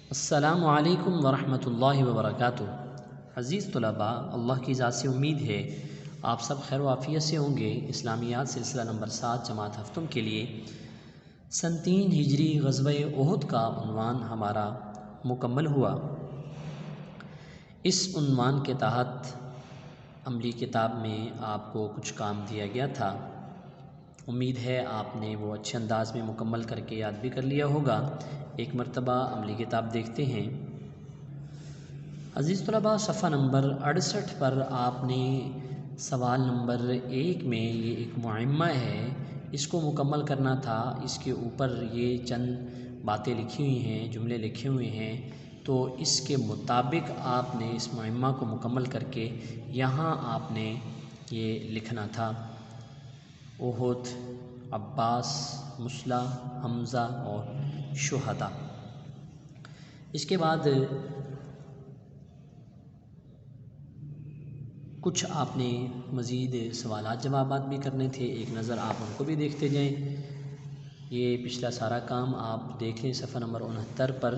السلام علیکم ورحمۃ اللہ وبرکاتہ۔ عزیز طلباء، اللہ کی ذات سے امید ہے آپ سب خیر و عافیت سے ہوں گے۔ اسلامیات سلسلہ نمبر 7 جماعت ہفتم کے لیے سن 3 ہجری غزوہ احد کا عنوان ہمارا مکمل ہوا۔ اس عنوان کے تحت عملی کتاب میں آپ کو کچھ کام دیا گیا تھا، امید ہے آپ نے وہ اچھے انداز میں مکمل کر کے یاد بھی کر لیا ہوگا۔ ایک مرتبہ عملی کتاب دیکھتے ہیں۔ عزیز طلباء، صفحہ نمبر 68 پر آپ نے سوال نمبر 1 میں یہ ایک معمہ ہے، اس کو مکمل کرنا تھا۔ اس کے اوپر یہ چند باتیں لکھی ہوئی ہیں، جملے لکھے ہوئے ہیں، تو اس کے مطابق آپ نے اس معمہ کو مکمل کر کے یہاں آپ نے یہ لکھنا تھا: احد، عباس، مسلح، حمزہ اور شہداء۔ اس کے بعد کچھ آپ نے مزید سوالات جوابات بھی کرنے تھے، ایک نظر آپ ان کو بھی دیکھتے جائیں۔ یہ پچھلا سارا کام آپ دیکھیں صفحہ نمبر 69 پر،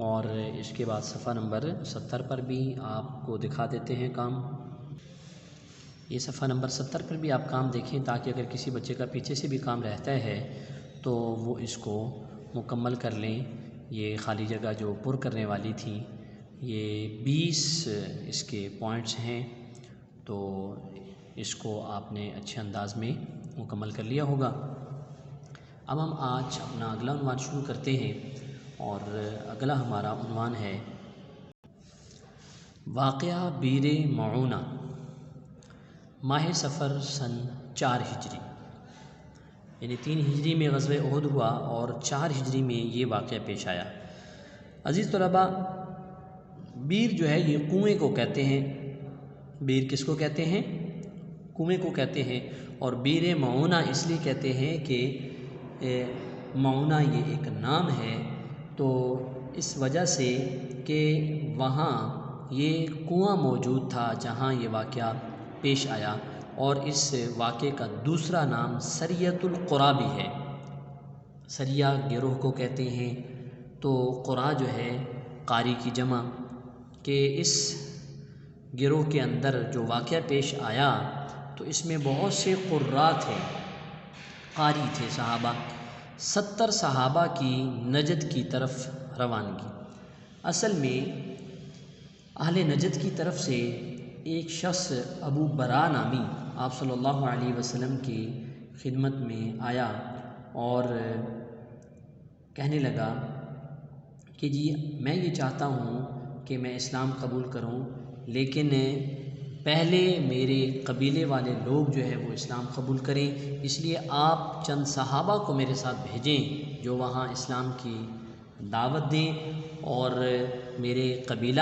اور اس کے بعد صفحہ نمبر 70 پر بھی آپ کو دکھا دیتے ہیں کام۔ یہ صفحہ نمبر 70 پر بھی آپ کام دیکھیں، تاکہ اگر کسی بچے کا پیچھے سے بھی کام رہتا ہے تو وہ اس کو مکمل کر لیں۔ یہ خالی جگہ جو پر کرنے والی تھی، یہ 20 اس کے پوائنٹس ہیں، تو اس کو آپ نے اچھے انداز میں مکمل کر لیا ہوگا۔ اب ہم آج اپنا اگلا عنوان شروع کرتے ہیں، اور اگلا ہمارا عنوان ہے واقعہ بئر معونہ، ماہ صفر سن 4 ہجری، یعنی 3 ہجری میں غزوہ احد ہوا اور 4 ہجری میں یہ واقعہ پیش آیا۔ عزیز طلباء، بئر جو ہے یہ کنویں کو کہتے ہیں۔ بئر کس کو کہتے ہیں؟ کنویں کو کہتے ہیں۔ اور بئر معونہ اس لیے کہتے ہیں کہ معونہ یہ ایک نام ہے، تو اس وجہ سے کہ وہاں یہ کنواں موجود تھا جہاں یہ واقعہ پیش آیا، اور اس واقعے کا دوسرا نام سریۃ القریٰ بھی ہے۔ سریہ گروہ کو کہتے ہیں، تو قریٰ جو ہے قاری کی جمع، کہ اس گروہ کے اندر جو واقعہ پیش آیا تو اس میں بہت سے قراء تھے، قاری تھے صحابہ۔ 70 صحابہ کی نجد کی طرف روانگی۔ اصل میں اہل نجد کی طرف سے ایک شخص ابو براء نامی آپ صلی اللہ علیہ وسلم کی خدمت میں آیا اور کہنے لگا کہ جی میں یہ چاہتا ہوں کہ میں اسلام قبول کروں، لیکن پہلے میرے قبیلے والے لوگ جو ہے وہ اسلام قبول کریں، اس لیے آپ چند صحابہ کو میرے ساتھ بھیجیں جو وہاں اسلام کی دعوت دیں، اور میرا قبیلہ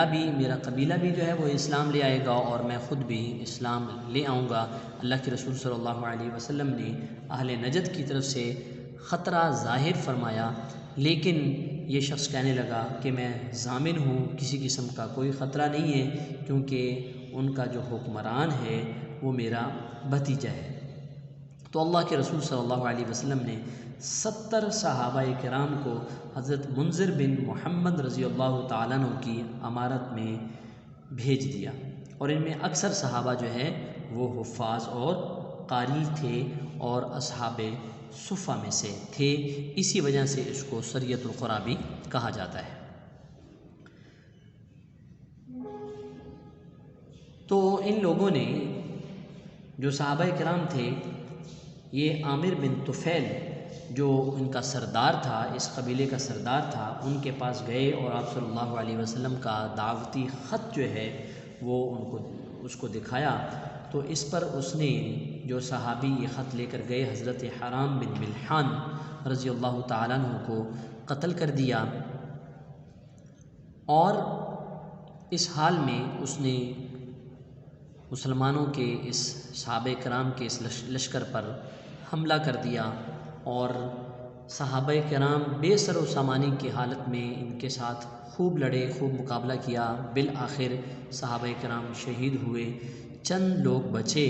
بھی جو ہے وہ اسلام لے آئے گا، اور میں خود بھی اسلام لے آؤں گا۔ اللہ کے رسول صلی اللہ علیہ وسلم نے اہل نجد کی طرف سے خطرہ ظاہر فرمایا، لیکن یہ شخص کہنے لگا کہ میں ضامن ہوں، کسی قسم کا کوئی خطرہ نہیں ہے، کیونکہ ان کا جو حکمران ہے وہ میرا بھتیجا ہے۔ تو اللہ کے رسول صلی اللہ علیہ وسلم نے 70 صحابہ کرام کو حضرت منذر بن محمد رضی اللہ تعالیٰ عنہ کی امارت میں بھیج دیا، اور ان میں اکثر صحابہ جو ہے وہ حفاظ اور قاری تھے اور اصحاب صفہ میں سے تھے، اسی وجہ سے اس کو سریۃ القریٰ بھی کہا جاتا ہے۔ تو ان لوگوں نے، جو صحابہ کرام تھے، یہ عامر بن طفیل جو ان کا سردار تھا، اس قبیلے کا سردار تھا، ان کے پاس گئے اور آپ صلی اللہ علیہ وسلم کا دعوتی خط جو ہے وہ اس کو دکھایا، تو اس پر اس نے، جو صحابی یہ خط لے کر گئے، حضرت حرام بن ملحان رضی اللہ تعالیٰ عنہ کو قتل کر دیا، اور اس حال میں اس نے مسلمانوں کے اس صحابہ کرام کے اس لشکر پر حملہ کر دیا، اور صحابہ کرام بے سر و سامانی کی حالت میں ان کے ساتھ خوب لڑے، خوب مقابلہ کیا، بالآخر صحابہ کرام شہید ہوئے۔ چند لوگ بچے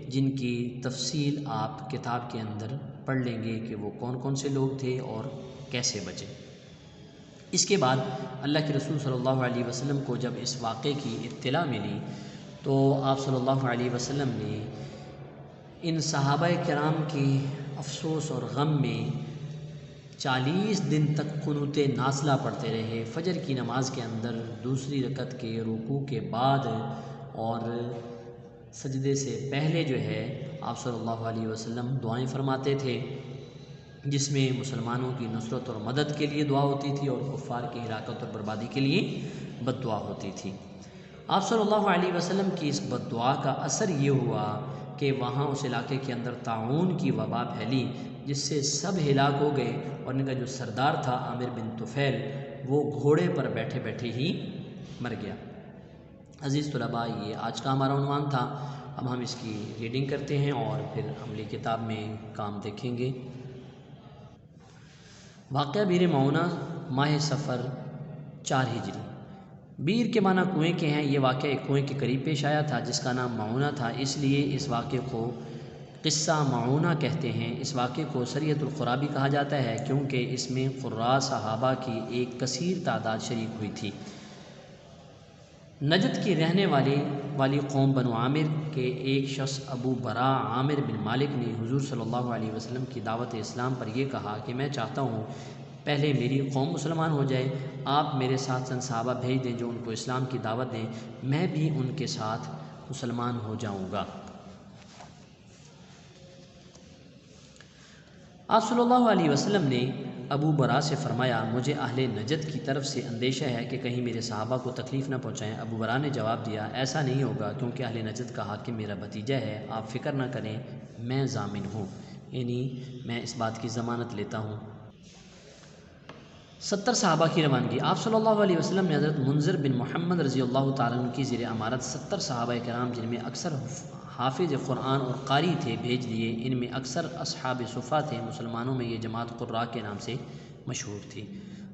جن کی تفصیل آپ کتاب کے اندر پڑھ لیں گے کہ وہ کون کون سے لوگ تھے اور کیسے بچے۔ اس کے بعد اللہ کے رسول صلی اللہ علیہ وسلم کو جب اس واقعے کی اطلاع ملی تو آپ صلی اللہ علیہ وسلم نے ان صحابہ کرام کی افسوس اور غم میں 40 دن تک قنوت نازلہ پڑھتے رہے۔ فجر کی نماز کے اندر دوسری رکعت کے رکوع کے بعد اور سجدے سے پہلے جو ہے آپ صلی اللہ علیہ وسلم دعائیں فرماتے تھے، جس میں مسلمانوں کی نصرت اور مدد کے لیے دعا ہوتی تھی اور کفار کی ہلاکت اور بربادی کے لیے بد دعا ہوتی تھی۔ آپ صلی اللہ علیہ وسلم کی اس بد دعا کا اثر یہ ہوا کہ وہاں اس علاقے کے اندر طاعون کی وبا پھیلی، جس سے سب ہلاک ہو گئے، اور ان کا جو سردار تھا عامر بن طفیل وہ گھوڑے پر بیٹھے بیٹھے ہی مر گیا۔ عزیز طلباء، یہ آج کا ہمارا عنوان تھا۔ اب ہم اس کی ریڈنگ کرتے ہیں اور پھر عملی کتاب میں کام دیکھیں گے۔ واقعہ بیر معونہ ماہ صفر 4 ہجری۔ بیر کے معنی کنویں کے ہیں۔ یہ واقعہ ایک کنویں کے قریب پیش آیا تھا جس کا نام معونہ تھا، اس لیے اس واقعے کو قصہ معونہ کہتے ہیں۔ اس واقعے کو سریۃ القریٰ بھی کہا جاتا ہے کیونکہ اس میں قراء صحابہ کی ایک کثیر تعداد شریک ہوئی تھی۔ نجد کی رہنے والی قوم بنو عامر کے ایک شخص ابو براء عامر بن مالک نے حضور صلی اللہ علیہ وسلم کی دعوت اسلام پر یہ کہا کہ میں چاہتا ہوں پہلے میری قوم مسلمان ہو جائے، آپ میرے ساتھ چند صحابہ بھیج دیں جو ان کو اسلام کی دعوت دیں، میں بھی ان کے ساتھ مسلمان ہو جاؤں گا۔ آپ صلی اللہ علیہ وسلم نے ابو براء سے فرمایا مجھے اہل نجد کی طرف سے اندیشہ ہے کہ کہیں میرے صحابہ کو تکلیف نہ پہنچائیں۔ ابو براء نے جواب دیا ایسا نہیں ہوگا کیونکہ اہل نجد کا حاکم میرا بھتیجا ہے، آپ فکر نہ کریں، میں ضامن ہوں، یعنی میں اس بات کی ضمانت لیتا ہوں۔ 70 صحابہ کی روانگی۔ آپ صلی اللہ علیہ وسلم نے حضرت منذر بن محمد رضی اللہ تعالیٰ عنہ کی زیر امارت 70 صحابہ کرام جن میں اکثر حافظ قرآن اور قاری تھے بھیج دیے۔ ان میں اکثر اصحاب صفہ تھے۔ مسلمانوں میں یہ جماعت قراء کے نام سے مشہور تھی۔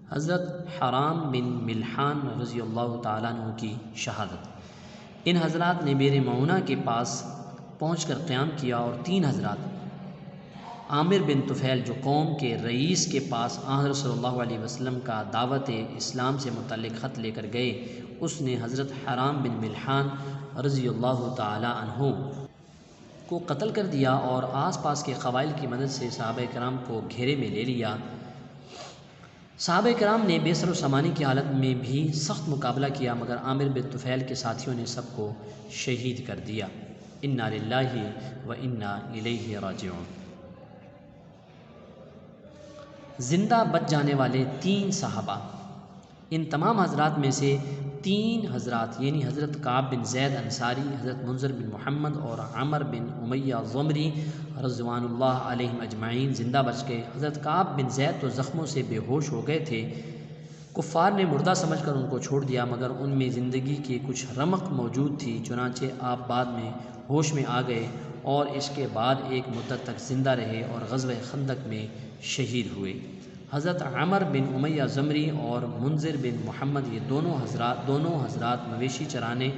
حضرت حرام بن ملحان رضی اللہ تعالیٰ عنہ کی شہادت۔ ان حضرات نے بیر معونہ کے پاس پہنچ کر قیام کیا اور 3 حضرات عامر بن طفیل جو قوم کے رئیس کے پاس حضرت صلی اللہ علیہ وسلم کا دعوت اسلام سے متعلق خط لے کر گئے، اس نے حضرت حرام بن ملحان رضی اللہ تعالی عنہ کو قتل کر دیا اور آس پاس کے قبائل کی مدد سے صحابہ کرام کو گھیرے میں لے لیا۔ صحابہ کرام نے بے سر و سامانی کی حالت میں بھی سخت مقابلہ کیا مگر عامر بن طفیل کے ساتھیوں نے سب کو شہید کر دیا۔ انا للہ و انا الیہ راجعون۔ زندہ بچ جانے والے 3 صحابہ۔ ان تمام حضرات میں سے 3 حضرات یعنی حضرت کعب بن زید انصاری، حضرت منذر بن محمد اور عمر بن امیہ ضمری رضوان اللہ علیہم اجمعین زندہ بچ گئے۔ حضرت کعب بن زید تو زخموں سے بے ہوش ہو گئے تھے، کفار نے مردہ سمجھ کر ان کو چھوڑ دیا مگر ان میں زندگی کی کچھ رمق موجود تھی، چنانچہ آپ بعد میں ہوش میں آ گئے اور اس کے بعد ایک مدت تک زندہ رہے اور غزوہ خندق میں شہید ہوئے۔ حضرت عمر بن امیہ ضمری اور منذر بن محمد یہ دونوں حضرات مویشی چرانے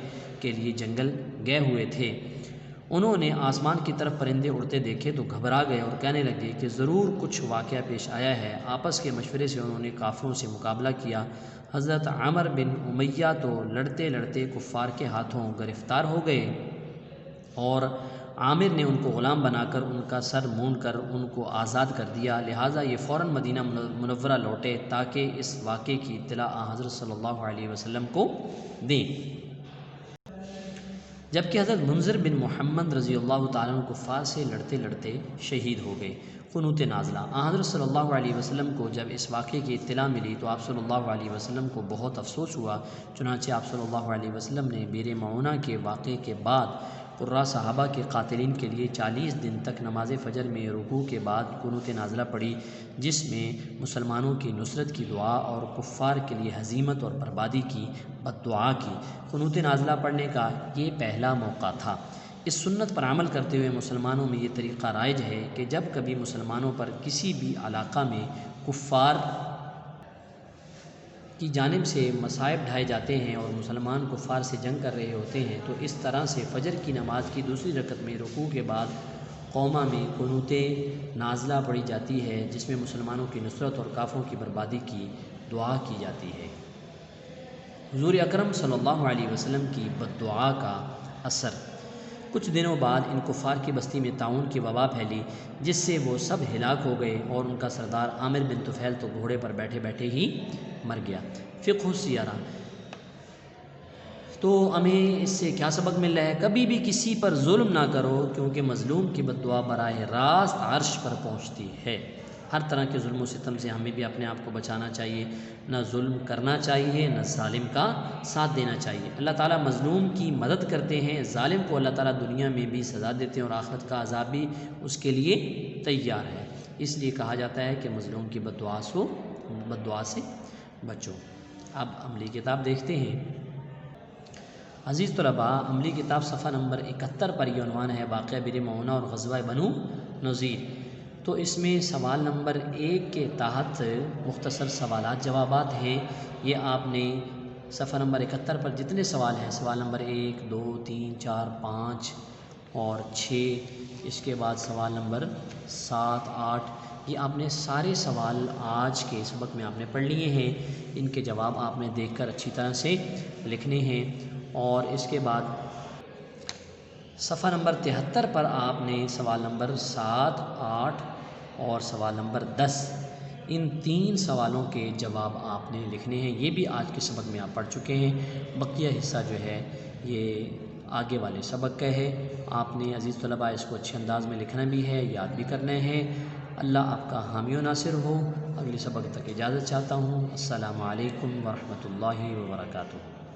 کے لیے جنگل گئے ہوئے تھے۔ انہوں نے آسمان کی طرف پرندے اڑتے دیکھے تو گھبرا گئے اور کہنے لگے کہ ضرور کچھ واقعہ پیش آیا ہے۔ آپس کے مشورے سے انہوں نے کافروں سے مقابلہ کیا۔ حضرت عمر بن امیہ تو لڑتے لڑتے کفار کے ہاتھوں گرفتار ہو گئے اور عامر نے ان کو غلام بنا کر ان کا سر مونڈ کر ان کو آزاد کر دیا، لہٰذا یہ فوراً مدینہ منورہ لوٹے تاکہ اس واقعے کی اطلاع حضرت صلی اللہ علیہ وسلم کو دیں۔ جبکہ حضرت منذر بن محمد رضی اللہ تعالیٰ عنہ کفار سے لڑتے لڑتے شہید ہو گئے۔ قنوت نازلہ۔ حضرت صلی اللہ علیہ وسلم کو جب اس واقعے کی اطلاع ملی تو آپ صلی اللہ علیہ وسلم کو بہت افسوس ہوا، چنانچہ آپ صلی اللہ علیہ وسلم نے بیر معونہ کے واقعے کے بعد قراء صحابہ کے قاتلین کے لیے 40 دن تک نماز فجر میں رکوع کے بعد قنوت نازلہ پڑھی، جس میں مسلمانوں کی نصرت کی دعا اور کفار کے لیے ہزیمت اور بربادی کی بد دعا کی۔ قنوت نازلہ پڑھنے کا یہ پہلا موقع تھا۔ اس سنت پر عمل کرتے ہوئے مسلمانوں میں یہ طریقہ رائج ہے کہ جب کبھی مسلمانوں پر کسی بھی علاقہ میں کفار کی جانب سے مصائب ڈھائے جاتے ہیں اور مسلمان کفار سے جنگ کر رہے ہوتے ہیں، تو اس طرح سے فجر کی نماز کی دوسری رکعت میں رکوع کے بعد قوما میں قنوت نازلہ پڑھی جاتی ہے، جس میں مسلمانوں کی نصرت اور کافروں کی بربادی کی دعا کی جاتی ہے۔ حضور اکرم صلی اللہ علیہ وسلم کی بد دعا کا اثر۔ کچھ دنوں بعد ان کفار کی بستی میں طاعون کی وبا پھیلی، جس سے وہ سب ہلاک ہو گئے اور ان کا سردار عامر بن طفیل تو گھوڑے پر بیٹھے بیٹھے ہی مر گیا۔ فقہ السیرہ۔ تو ہمیں اس سے کیا سبق مل رہا ہے؟ کبھی بھی کسی پر ظلم نہ کرو، کیونکہ مظلوم کی بد دعا براہ راست عرش پر پہنچتی ہے۔ ہر طرح کے ظلم و ستم سے ہمیں بھی اپنے آپ کو بچانا چاہیے، نہ ظلم کرنا چاہیے، نہ ظالم کا ساتھ دینا چاہیے۔ اللہ تعالیٰ مظلوم کی مدد کرتے ہیں، ظالم کو اللہ تعالیٰ دنیا میں بھی سزا دیتے ہیں اور آخرت کا عذاب بھی اس کے لیے تیار ہے۔ اس لیے کہا جاتا ہے کہ مظلوم کی بد دعا سے بچو۔ اب عملی کتاب دیکھتے ہیں۔ عزیز طلباء، عملی کتاب صفحہ نمبر 71 پر یہ عنوان ہے واقعہ بئر معونہ اور غزوہ بنو نذیر۔ تو اس میں سوال نمبر 1 کے تحت مختصر سوالات جوابات ہیں۔ یہ آپ نے صفحہ نمبر 71 پر جتنے سوال ہیں، سوال نمبر 1 2 3 4 5 اور 6، اس کے بعد سوال نمبر 7 8، یہ آپ نے سارے سوال آج کے سبق میں آپ نے پڑھ لیے ہیں۔ ان کے جواب آپ نے دیکھ کر اچھی طرح سے لکھنے ہیں، اور اس کے بعد صفحہ نمبر 73 پر آپ نے سوال نمبر 7 8 اور سوال نمبر 10، ان 3 سوالوں کے جواب آپ نے لکھنے ہیں۔ یہ بھی آج کے سبق میں آپ پڑھ چکے ہیں۔ بقیہ حصہ جو ہے یہ آگے والے سبق کا ہے۔ آپ نے عزیز طلباء اس کو اچھے انداز میں لکھنا بھی ہے، یاد بھی کرنا ہے۔ اللہ آپ کا حامی و ناصر ہو۔ اگلے سبق تک اجازت چاہتا ہوں۔ السلام علیکم ورحمۃ اللہ وبرکاتہ۔